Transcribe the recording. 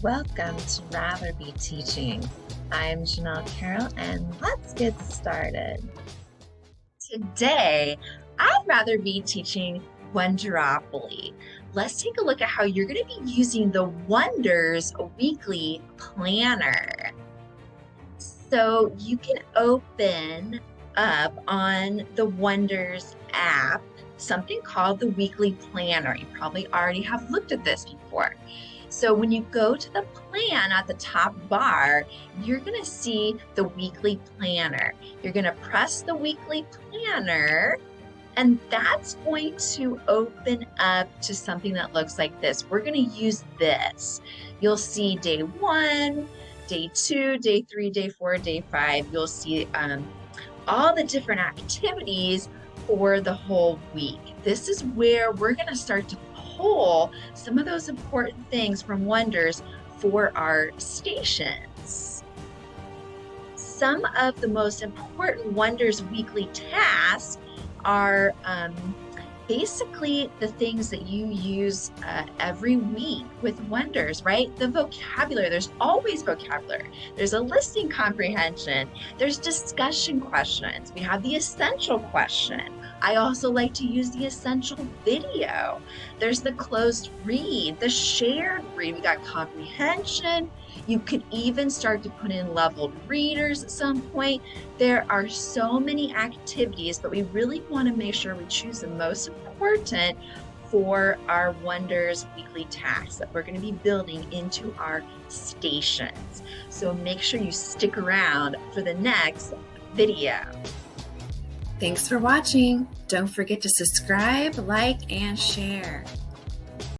Welcome to Rather Be Teaching. I'm Janelle Carroll, and let's get started. Today, I'd rather be teaching Wonderopoly. Let's take a look at how you're going to be using the Wonders Weekly Planner. So you can open up on the Wonders app something called the Weekly Planner. You probably already have looked at this before. So when you go to the plan at the top bar, you're going to see the weekly planner. You're going to press the weekly planner, and that's going to open up to something that looks like this. We're going to use this. You'll see day 1, day 2, day 3, day 4, day 5. You'll see all the different activities for the whole week. This is where we're going to start to pull some of those important things from Wonders for our stations. Some of the most important Wonders weekly tasks are basically the things that you use every week with Wonders, right? The vocabulary, there's always vocabulary. There's a listening comprehension. There's discussion questions. We have the essential question. I also like to use the essential video. There's the closed read, the shared read. We got comprehension. You could even start to put in leveled readers at some point. There are so many activities, but we really want to make sure we choose the most important for our Wonders weekly tasks that we're going to be building into our stations. So make sure you stick around for the next video. Thanks for watching. Don't forget to subscribe, like, and share.